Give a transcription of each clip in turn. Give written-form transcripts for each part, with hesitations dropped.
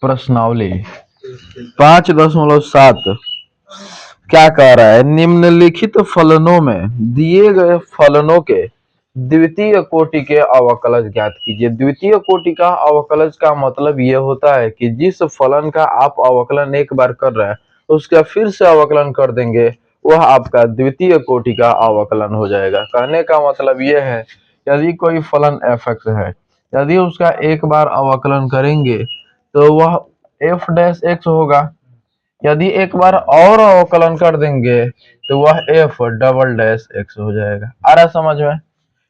प्रश्नावली 5.7 क्या कह रहा है? निम्नलिखित फलनों में दिए गए फलनों के द्वितीय कोटि के अवकलज ज्ञात कीजिए। द्वितीय कोटि का अवकलज का मतलब ये होता है कि जिस फलन का आप अवकलन एक बार कर रहे हैं उसका फिर से अवकलन कर देंगे, वह आपका द्वितीय कोटि का अवकलन हो जाएगा। कहने का मतलब यह है, यदि कोई फलन f(x) है, यदि उसका एक बार अवकलन करेंगे तो वह f डैश x होगा। यदि एक बार और अवकलन कर देंगे तो वह f डबल डैश x हो जाएगा। आ रहा समझ में?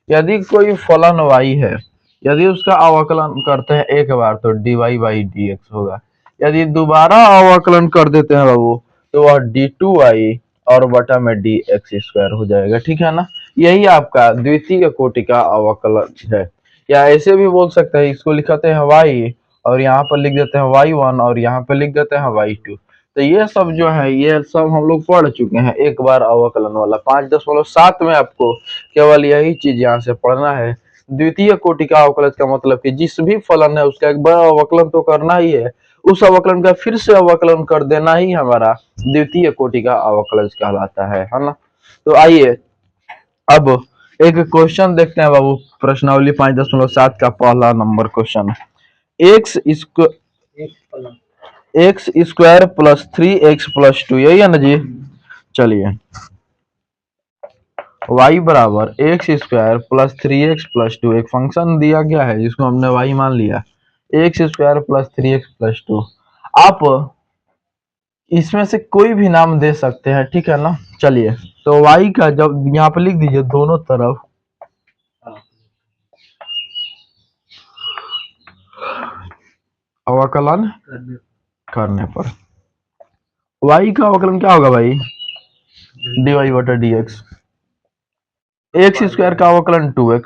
यदि कोई फलन y है, यदि उसका अवकलन करते हैं एक बार तो dy बाई dx होगा। यदि दोबारा अवकलन कर देते हैं बाबू तो वह d2y और बटा में dx स्क्वायर हो जाएगा। ठीक है ना? यही आपका द्वितीय कोटि का अवकलन है। या ऐसे भी बोल सकते हैं, इसको लिखते हैं y और यहाँ पर लिख देते हैं y1 और यहाँ पे लिख देते हैं y2। तो ये सब जो है ये सब हम लोग पढ़ चुके हैं एक बार अवकलन वाला। 5.7 में आपको केवल यही चीज यहाँ से पढ़ना है। द्वितीय कोटि का अवकलज का मतलब कि जिस भी फलन है उसका एक बार अवकलन तो करना ही है, उस अवकलन का फिर से अवकलन कर देना ही हमारा द्वितीय कोटि का अवकलज कहलाता है ना? तो आइए अब एक क्वेश्चन देखते हैं बाबू। प्रश्नावली 5.7 का पहला number question, x square plus 3x plus 2, यही है ना जी? चलिए, y बराबर x square plus 3x plus 2 एक फंक्शन दिया गया है जिसको हमने y मान लिया, x square plus 3x plus 2। आप इसमें से कोई भी नाम दे सकते हैं, ठीक है ना? चलिए, तो y का जब यहाँ पे लिख दीजिए दोनों तरफ अवकलन करने पर y का अवकलन क्या होगा भाई? dy बटा dx। एक्स स्क्वायर का अवकलन 2x,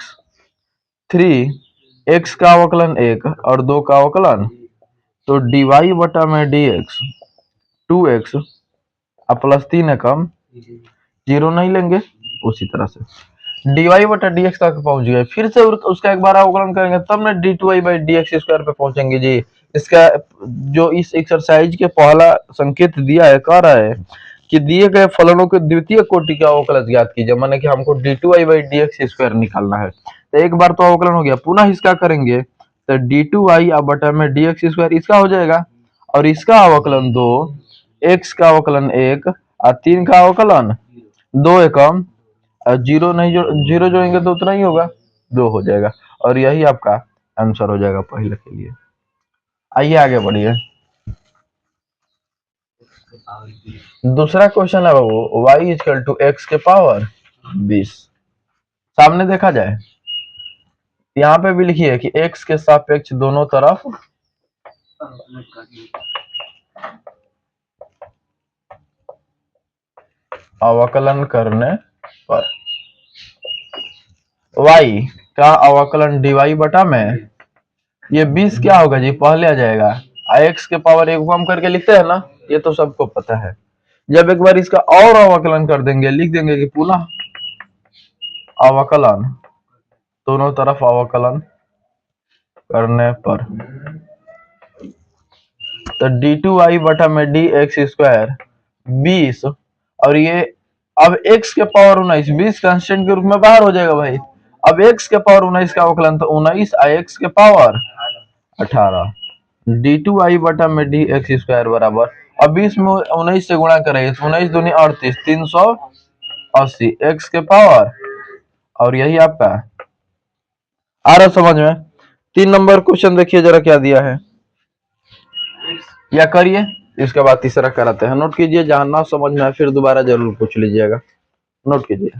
3x का अवकलन 1 और 2 का अवकलन, तो dy बटा में dx 2x अब प्लस 3 है कम, 0 नहीं लेंगे, उसी तरह से dy बटा dx तक पहुंच गए। फिर से उसका एक बार अवकलन करेंगे तब ना d2y बाई dx स्क्वायर पे पहुंचेंगे जी। इसका जो इस एक्सरसाइज के पहला संकेत दिया है, कह रहा है कि दिए गए फलनों के द्वितीय कोटि का अवकलज ज्ञात कीजिए, माने कि हमको d2y बाई dx स्क्वायर निकालना है। तो एक बार तो अवकलन हो गया, पुनः इसका करेंगे तो d2y अब बटा में dx स्क्वायर इसका हो जाएगा और इसका अवकलन 2, x का अवकलन 1 और 3 का अवकलन 2 एकम 0 नहीं, 0 जोड़ेंगे तो उतना ही होगा, 2 हो जाएगा और यही आपका आंसर हो जाएगा पहले के लिए। आइए आगे बढ़िए। दूसरा क्वेश्चन है बाबू, y इक्वल टू एक्स के पावर 20। सामने देखा जाए, यहाँ पे भी लिखिए कि x के सापेक्ष दोनों तरफ अवकलन करने पर y का अवकलन dy बटा में ये 20 क्या होगा जी? पहले आ जाएगा, x के पावर 1 को हम करके लिखते हैं ना, ये तो सबको पता है। जब एक बार इसका और अवकलन कर देंगे, लिख देंगे कि पुनः अवकलन, दोनों तरफ अवकलन करने पर, तो d2y बटा में dx स्क्वायर 20 और ये अब x के पावर 19, 20 कांस्टेंट के रूप में बाहर हो जाएगा भाई। अब x के पावर 19 का अवकलन तो 19 x के पावर 18, d2y बटा में dx स्क्वायर बराबर, अब 20 में 19 से गुणा करेंगे, 19 दूनी 38, 380 x के पावर, और यही आपका आ रहा समझ में? 3 नंबर क्वेश्चन देखिए जरा क्या दिया है, या करिए, इसके बाद तीसरा कराते हैं। नोट कीजिए, जहां ना समझ में आए फिर दोबारा जरूर पूछ लीजिएगा, नोट कीजिए।